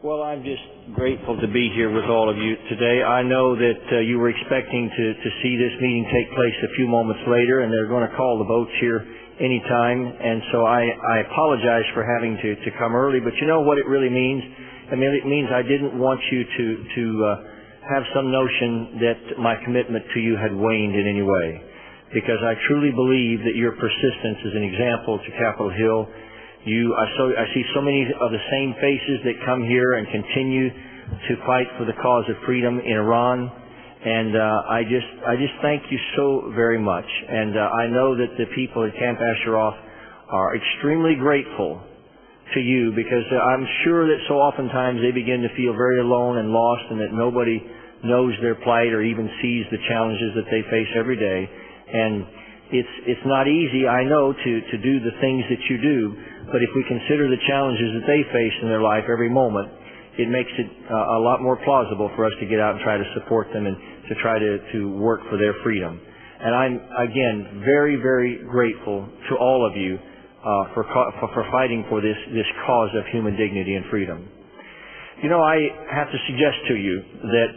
Well, I'm just grateful to be here with all of you today. I know that you were expecting to see this meeting take place a few moments later, and they're going to call the votes here anytime, and so I apologize for having to come early, but you know what it really means? I mean, it means I didn't want you to have some notion that my commitment to you had waned in any way, because I truly believe that your persistence is an example to Capitol Hill. I see so many of the same faces that come here and continue to fight for the cause of freedom in Iran, and I just thank you so very much. And I know that the people at Camp Ashraf are extremely grateful to you, because I'm sure that so oftentimes they begin to feel very alone and lost, and that nobody knows their plight or even sees the challenges that they face every day. And it's not easy, I know, to do the things that you do, but if we consider the challenges that they face in their life every moment, it makes it a lot more plausible for us to get out and try to support them and to try to work for their freedom. And I'm, again, very, very grateful to all of you for fighting for this cause of human dignity and freedom. You know, I have to suggest to you that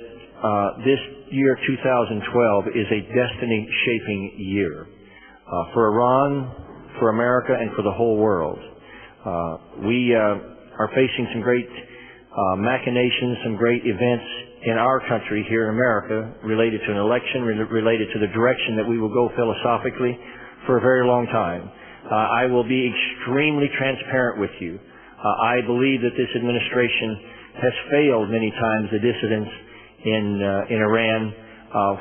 this year 2012 is a destiny-shaping year for Iran, for America, and for the whole world. We are facing some great machinations, some great events in our country here in America related to an election, related to the direction that we will go philosophically for a very long time. I will be extremely transparent with you. I believe that this administration has failed many times the dissidents in Iran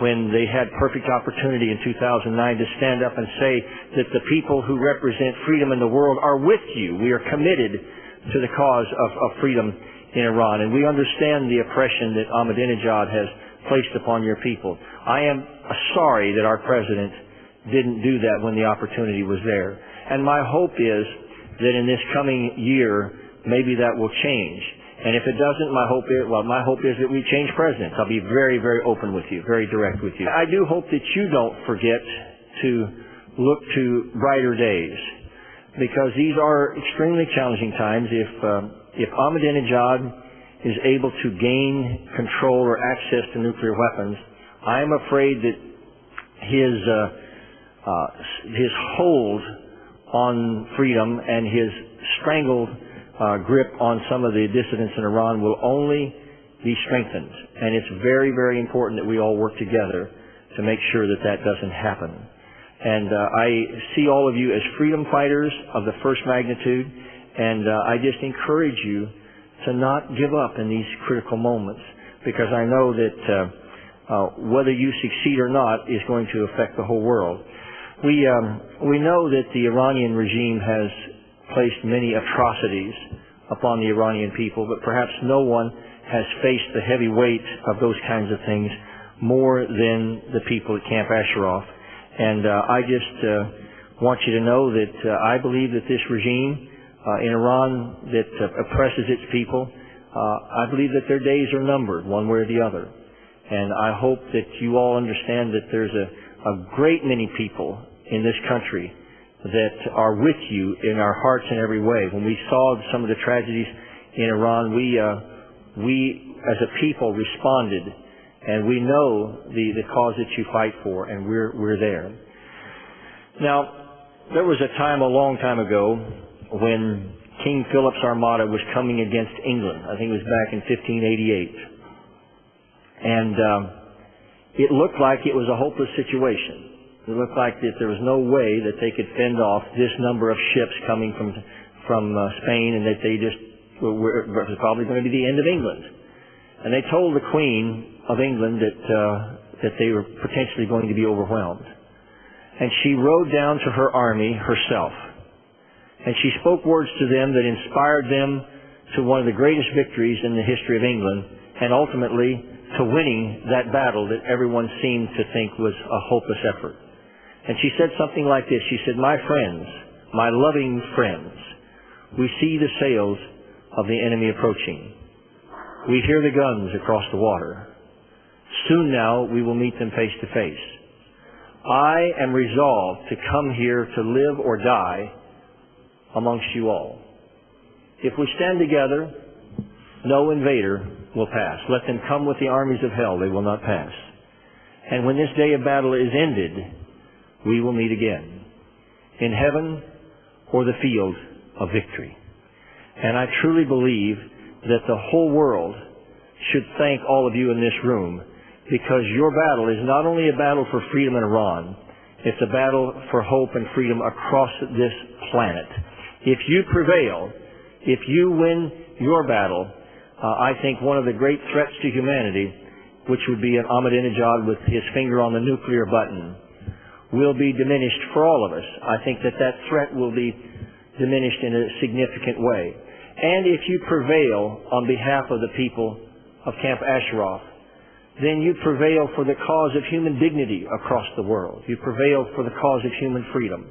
when they had perfect opportunity in 2009 to stand up and say that the people who represent freedom in the world are with you. We are committed to the cause of freedom in Iran, and we understand the oppression that Ahmadinejad has placed upon your people. I am sorry that our president didn't do that when the opportunity was there. And my hope is that in this coming year, maybe that will change. And if it doesn't, my hope is that we change presidents. I'll be very, very open with you, very direct with you. I do hope that you don't forget to look to brighter days, because these are extremely challenging times. If Ahmadinejad is able to gain control or access to nuclear weapons, I am afraid that his hold on freedom and his strangled grip on some of the dissidents in Iran will only be strengthened. And it's very, very important that we all work together to make sure that that doesn't happen. And I see all of you as freedom fighters of the first magnitude, and I just encourage you to not give up in these critical moments, because I know that whether you succeed or not is going to affect the whole world. We know that the Iranian regime has placed many atrocities upon the Iranian people, but perhaps no one has faced the heavy weight of those kinds of things more than the people at Camp Ashraf. And I just want you to know that I believe that this regime in Iran that oppresses its people, I believe that their days are numbered one way or the other. And I hope that you all understand that there's a great many people in this country that are with you in our hearts in every way. When we saw some of the tragedies in Iran, we as a people responded, and we know the cause that you fight for, and we're there. Now, there was a time a long time ago when King Philip's Armada was coming against England. I think it was back in 1588. And it looked like it was a hopeless situation. It looked like that there was no way that they could fend off this number of ships coming from Spain, and that it was probably going to be the end of England. And they told the Queen of England that they were potentially going to be overwhelmed. And she rode down to her army herself, and she spoke words to them that inspired them to one of the greatest victories in the history of England, and ultimately to winning that battle that everyone seemed to think was a hopeless effort. And she said something like this. She said, "My friends, my loving friends, we see the sails of the enemy approaching. We hear the guns across the water. Soon now we will meet them face to face. I am resolved to come here to live or die amongst you all. If we stand together, no invader will pass. Let them come with the armies of hell, they will not pass. And when this day of battle is ended, we will meet again, in heaven or the field of victory. And I truly believe that the whole world should thank all of you in this room, because your battle is not only a battle for freedom in Iran, it's a battle for hope and freedom across this planet. If you prevail, if you win your battle, I think one of the great threats to humanity, which would be an Ahmadinejad with his finger on the nuclear button, will be diminished for all of us. I think that that threat will be diminished in a significant way. And if you prevail on behalf of the people of Camp Ashraf, then you prevail for the cause of human dignity across the world. You prevail for the cause of human freedom.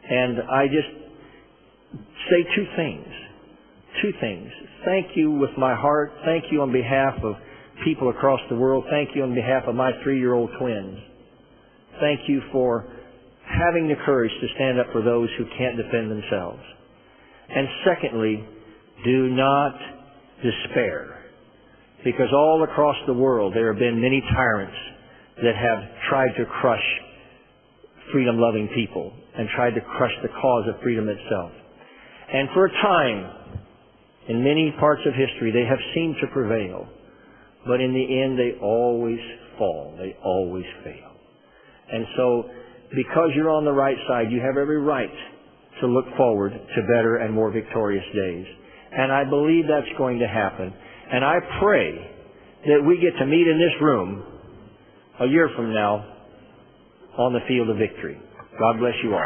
And I just say two things. Two things. Thank you with my heart. Thank you on behalf of people across the world. Thank you on behalf of my 3-year-old twins. Thank you for having the courage to stand up for those who can't defend themselves. And secondly, do not despair. Because all across the world there have been many tyrants that have tried to crush freedom-loving people and tried to crush the cause of freedom itself. And for a time, in many parts of history, they have seemed to prevail. But in the end, they always fall. They always fail. And so, because you're on the right side, you have every right to look forward to better and more victorious days. And I believe that's going to happen. And I pray that we get to meet in this room a year from now on the field of victory. God bless you all.